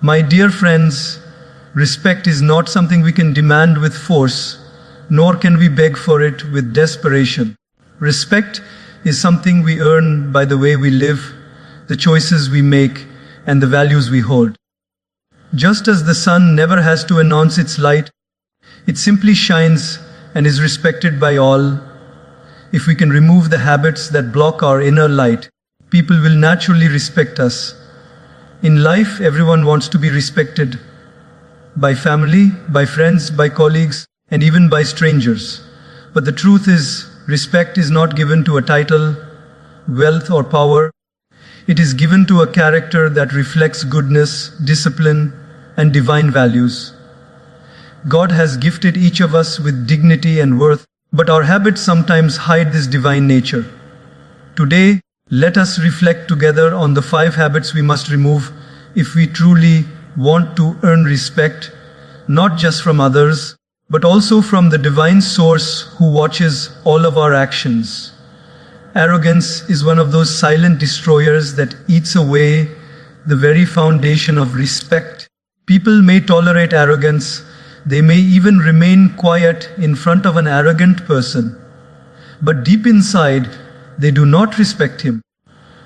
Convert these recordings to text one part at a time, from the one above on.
My dear friends, respect is not something we can demand with force, nor can we beg for it with desperation. Respect is something we earn by the way we live, the choices we make, and the values we hold. Just as the sun never has to announce its light, it simply shines and is respected by all. If we can remove the habits that block our inner light, people will naturally respect us. In life, everyone wants to be respected by family, by friends, by colleagues, and even by strangers. But the truth is, respect is not given to a title, wealth, or power. It is given to a character that reflects goodness, discipline, and divine values. God has gifted each of us with dignity and worth, but our habits sometimes hide this divine nature. Today, let us reflect together on the 5 habits we must remove if we truly want to earn respect, not just from others, but also from the divine source who watches all of our actions. Arrogance is one of those silent destroyers that eats away the very foundation of respect. People may tolerate arrogance. They may even remain quiet in front of an arrogant person. But deep inside, they do not respect him.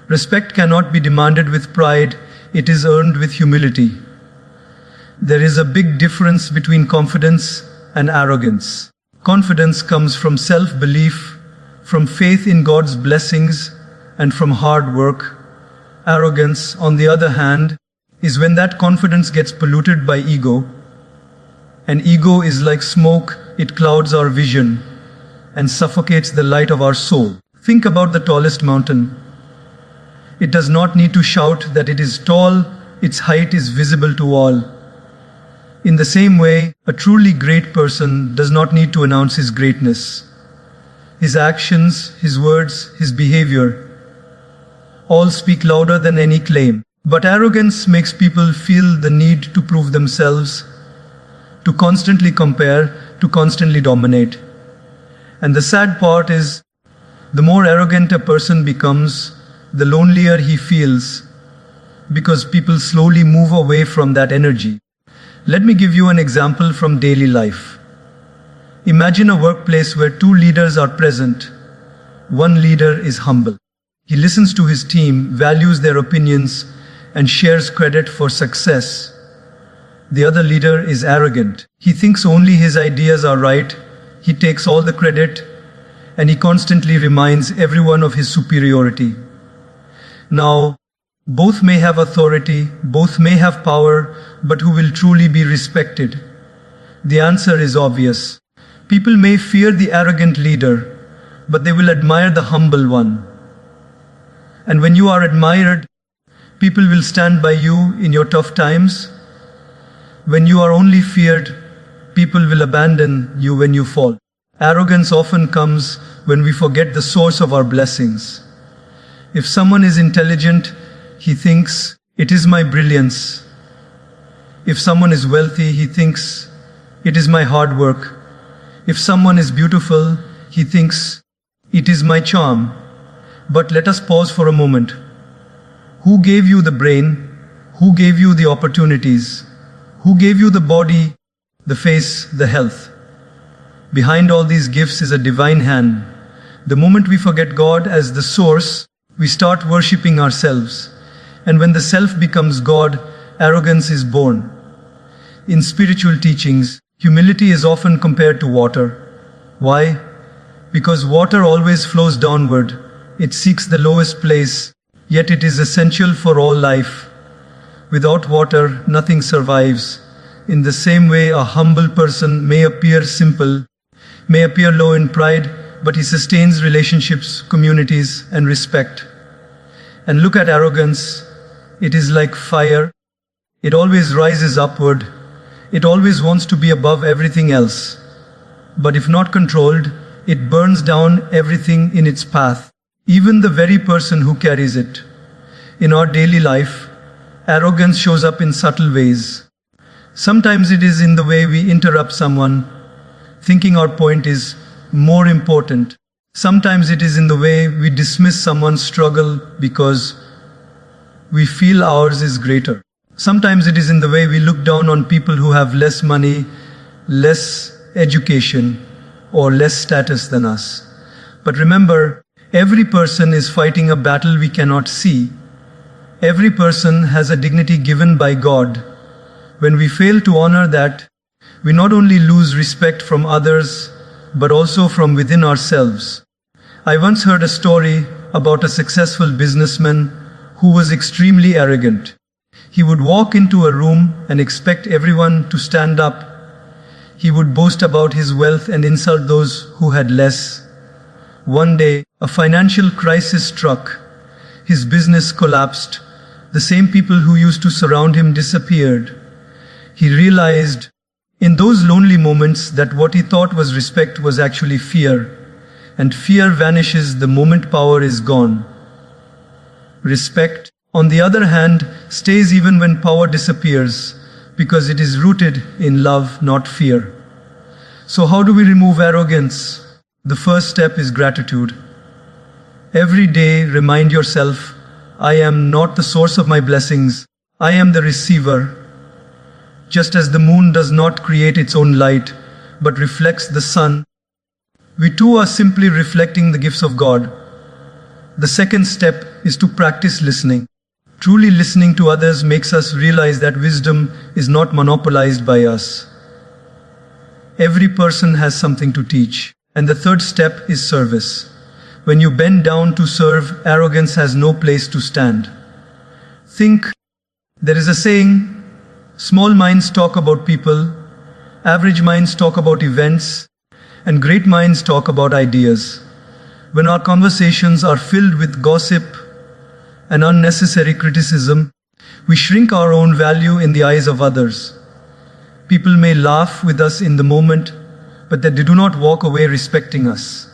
Respect cannot be demanded with pride. It is earned with humility. There is a big difference between confidence and arrogance. Confidence comes from self-belief, from faith in God's blessings, and from hard work. Arrogance, on the other hand, is when that confidence gets polluted by ego. And ego is like smoke, it clouds our vision and suffocates the light of our soul. Think about the tallest mountain. It does not need to shout that it is tall, its height is visible to all. In the same way, a truly great person does not need to announce his greatness. His actions, his words, his behavior, all speak louder than any claim. But arrogance makes people feel the need to prove themselves, to constantly compare, to constantly dominate. And the sad part is, the more arrogant a person becomes, the lonelier he feels, because people slowly move away from that energy. Let me give you an example from daily life. Imagine a workplace where 2 leaders are present. One leader is humble. He listens to his team, values their opinions, and shares credit for success. The other leader is arrogant. He thinks only his ideas are right, he takes all the credit, and he constantly reminds everyone of his superiority. Now, both may have authority, both may have power, but who will truly be respected? The answer is obvious. People may fear the arrogant leader, but they will admire the humble one. And when you are admired, people will stand by you in your tough times. When you are only feared, people will abandon you when you fall. Arrogance often comes when we forget the source of our blessings. If someone is intelligent, he thinks, "It is my brilliance." If someone is wealthy, he thinks, "It is my hard work." If someone is beautiful, he thinks, "It is my charm." But let us pause for a moment. Who gave you the brain? Who gave you the opportunities? Who gave you the body, the face, the health? Behind all these gifts is a divine hand. The moment we forget God as the source, we start worshipping ourselves. And when the self becomes God, arrogance is born. In spiritual teachings, humility is often compared to water. Why? Because water always flows downward. It seeks the lowest place, yet it is essential for all life. Without water, nothing survives. In the same way, a humble person may appear simple, may appear low in pride, but he sustains relationships, communities, and respect. And look at arrogance. It is like fire. It always rises upward. It always wants to be above everything else. But if not controlled, it burns down everything in its path, even the very person who carries it. In our daily life, arrogance shows up in subtle ways. Sometimes it is in the way we interrupt someone, thinking our point is more important. Sometimes it is in the way we dismiss someone's struggle because we feel ours is greater. Sometimes it is in the way we look down on people who have less money, less education, or less status than us. But remember, every person is fighting a battle we cannot see. Every person has a dignity given by God. When we fail to honor that, we not only lose respect from others, but also from within ourselves. I once heard a story about a successful businessman who was extremely arrogant. He would walk into a room and expect everyone to stand up. He would boast about his wealth and insult those who had less. One day, a financial crisis struck. His business collapsed. The same people who used to surround him disappeared. He realized in those lonely moments that what he thought was respect was actually fear. And fear vanishes the moment power is gone. Respect, on the other hand, stays even when power disappears, because it is rooted in love, not fear. So how do we remove arrogance? The first step is gratitude. Every day remind yourself, I am not the source of my blessings, I am the receiver. Just as the moon does not create its own light, but reflects the sun, we too are simply reflecting the gifts of God. The second step is to practice listening. Truly listening to others makes us realize that wisdom is not monopolized by us. Every person has something to teach. And the third step is service. When you bend down to serve, arrogance has no place to stand. Think, there is a saying, small minds talk about people, average minds talk about events, and great minds talk about ideas. When our conversations are filled with gossip and unnecessary criticism, we shrink our own value in the eyes of others. People may laugh with us in the moment, but that they do not walk away respecting us.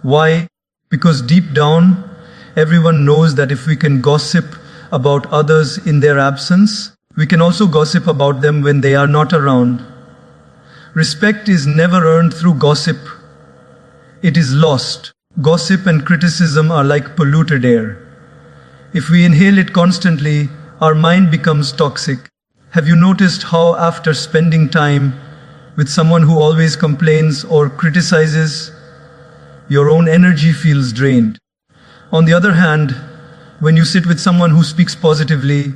Why? Because deep down, everyone knows that if we can gossip about others in their absence, we can also gossip about them when they are not around. Respect is never earned through gossip. It is lost. Gossip and criticism are like polluted air. If we inhale it constantly, our mind becomes toxic. Have you noticed how after spending time with someone who always complains or criticizes, your own energy feels drained? On the other hand, when you sit with someone who speaks positively,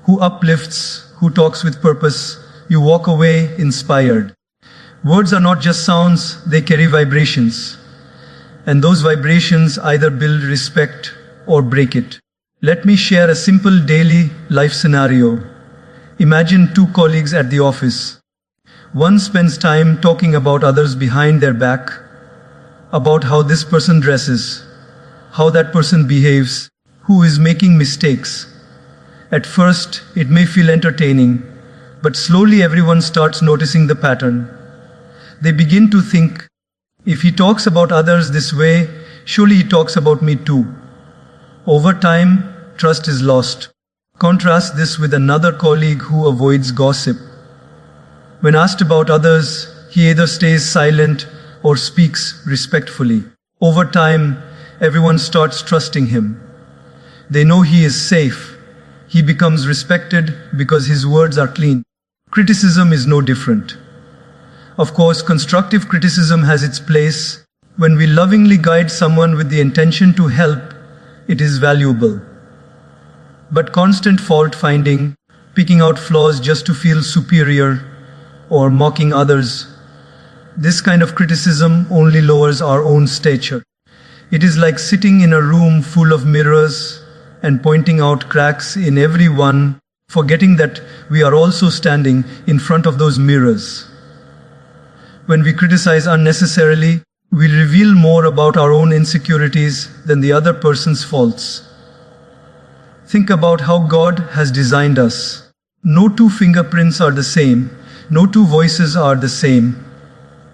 who uplifts, who talks with purpose, you walk away inspired. Words are not just sounds, they carry vibrations. And those vibrations either build respect or break it. Let me share a simple daily life scenario. Imagine two colleagues at the office. One spends time talking about others behind their back, about how this person dresses, how that person behaves, who is making mistakes. At first, it may feel entertaining, but slowly everyone starts noticing the pattern. They begin to think, if he talks about others this way, surely he talks about me too. Over time, trust is lost. Contrast this with another colleague who avoids gossip. When asked about others, he either stays silent or speaks respectfully. Over time, everyone starts trusting him. They know he is safe. He becomes respected because his words are clean. Criticism is no different. Of course, constructive criticism has its place. When we lovingly guide someone with the intention to help, it is valuable. But constant fault finding, picking out flaws just to feel superior, or mocking others, this kind of criticism only lowers our own stature. It is like sitting in a room full of mirrors and pointing out cracks in every one, forgetting that we are also standing in front of those mirrors. When we criticize unnecessarily, we reveal more about our own insecurities than the other person's faults. Think about how God has designed us. No two fingerprints are the same. No two voices are the same.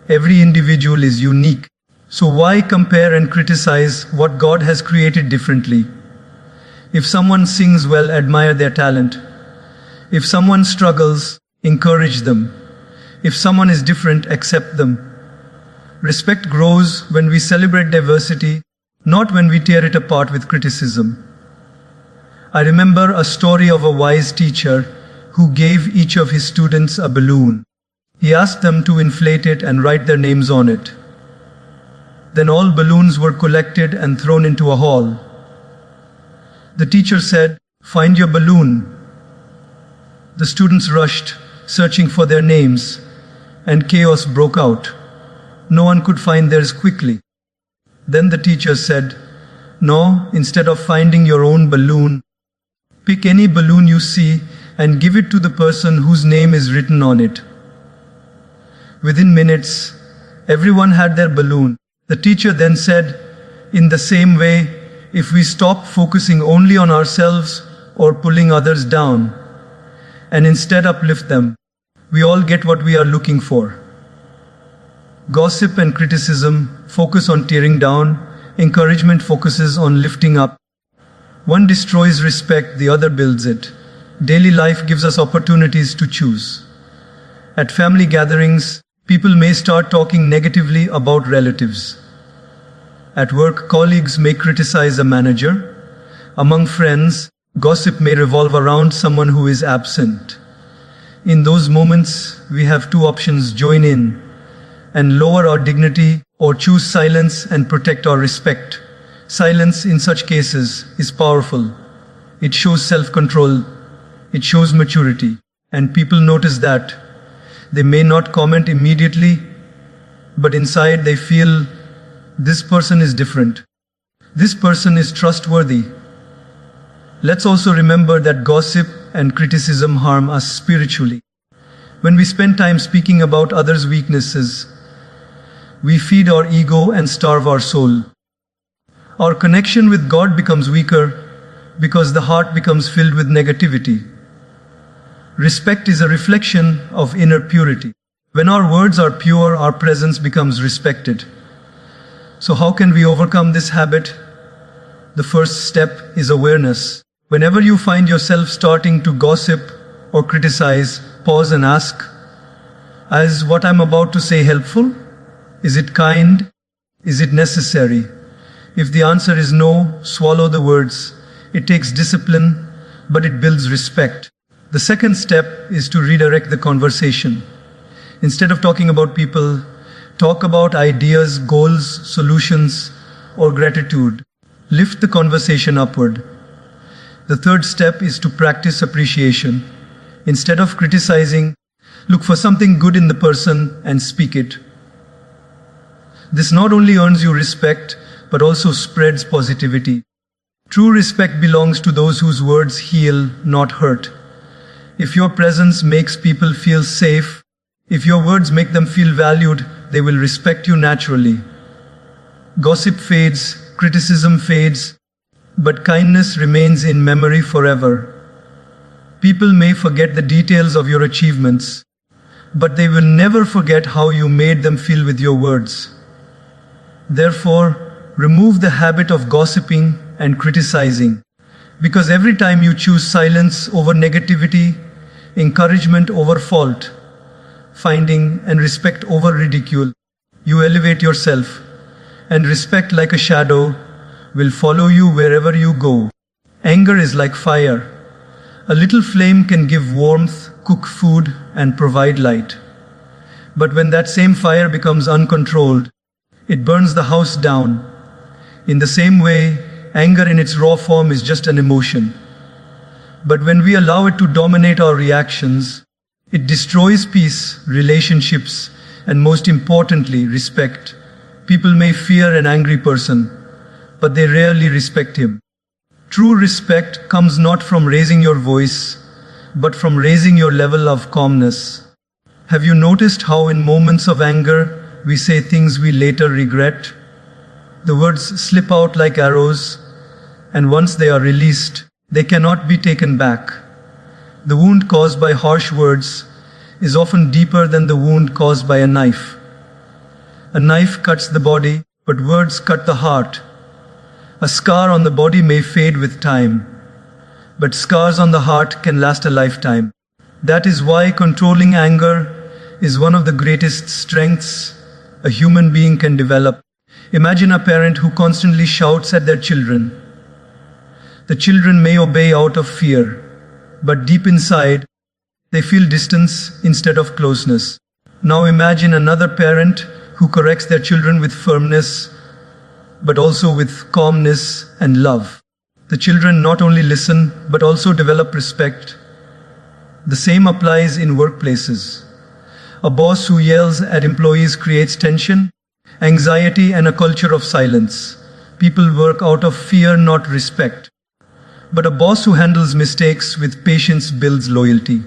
Every individual is unique. So why compare and criticize what God has created differently? If someone sings well, admire their talent. If someone struggles, encourage them. If someone is different, accept them. Respect grows when we celebrate diversity, not when we tear it apart with criticism. I remember a story of a wise teacher who gave each of his students a balloon. He asked them to inflate it and write their names on it. Then all balloons were collected and thrown into a hall. The teacher said, "Find your balloon." The students rushed, searching for their names, and chaos broke out. No one could find theirs quickly. Then the teacher said, "No, instead of finding your own balloon, pick any balloon you see and give it to the person whose name is written on it." Within minutes, everyone had their balloon. The teacher then said, "In the same way, if we stop focusing only on ourselves or pulling others down, and instead uplift them, we all get what we are looking for." Gossip and criticism focus on tearing down, encouragement focuses on lifting up. One destroys respect, the other builds it. Daily life gives us opportunities to choose. At family gatherings, people may start talking negatively about relatives. At work, colleagues may criticize a manager. Among friends, gossip may revolve around someone who is absent. In those moments, we have two options: join in and lower our dignity, or choose silence and protect our respect. Silence in such cases is powerful. It shows self-control, it shows maturity, and people notice that. They may not comment immediately, but inside they feel, this person is different. This person is trustworthy. Let's also remember that gossip and criticism harm us spiritually. When we spend time speaking about others' weaknesses, we feed our ego and starve our soul. Our connection with God becomes weaker because the heart becomes filled with negativity. Respect is a reflection of inner purity. When our words are pure, our presence becomes respected. So how can we overcome this habit? The first step is awareness. Whenever you find yourself starting to gossip or criticize, pause and ask, is what I'm about to say helpful? Is it kind? Is it necessary? If the answer is no, swallow the words. It takes discipline, but it builds respect. The second step is to redirect the conversation. Instead of talking about people, talk about ideas, goals, solutions, or gratitude. Lift the conversation upward. The third step is to practice appreciation. Instead of criticizing, look for something good in the person and speak it. This not only earns you respect, but also spreads positivity. True respect belongs to those whose words heal, not hurt. If your presence makes people feel safe, if your words make them feel valued, they will respect you naturally. Gossip fades, criticism fades, but kindness remains in memory forever. People may forget the details of your achievements, but they will never forget how you made them feel with your words. Therefore, remove the habit of gossiping and criticizing, because every time you choose silence over negativity, encouragement over fault, finding and respect over ridicule, you elevate yourself, and respect, like a shadow, will follow you wherever you go. Anger is like fire. A little flame can give warmth, cook food, and provide light. But when that same fire becomes uncontrolled, it burns the house down. In the same way, anger in its raw form is just an emotion. But when we allow it to dominate our reactions, it destroys peace, relationships, and most importantly, respect. People may fear an angry person, but they rarely respect him. True respect comes not from raising your voice, but from raising your level of calmness. Have you noticed how in moments of anger, we say things we later regret? The words slip out like arrows, and once they are released, they cannot be taken back. The wound caused by harsh words is often deeper than the wound caused by a knife. A knife cuts the body, but words cut the heart. A scar on the body may fade with time, but scars on the heart can last a lifetime. That is why controlling anger is one of the greatest strengths a human being can develop. Imagine a parent who constantly shouts at their children. The children may obey out of fear, but deep inside, they feel distance instead of closeness. Now imagine another parent who corrects their children with firmness, but also with calmness and love. The children not only listen, but also develop respect. The same applies in workplaces. A boss who yells at employees creates tension, anxiety, and a culture of silence. People work out of fear, not respect. But a boss who handles mistakes with patience builds loyalty.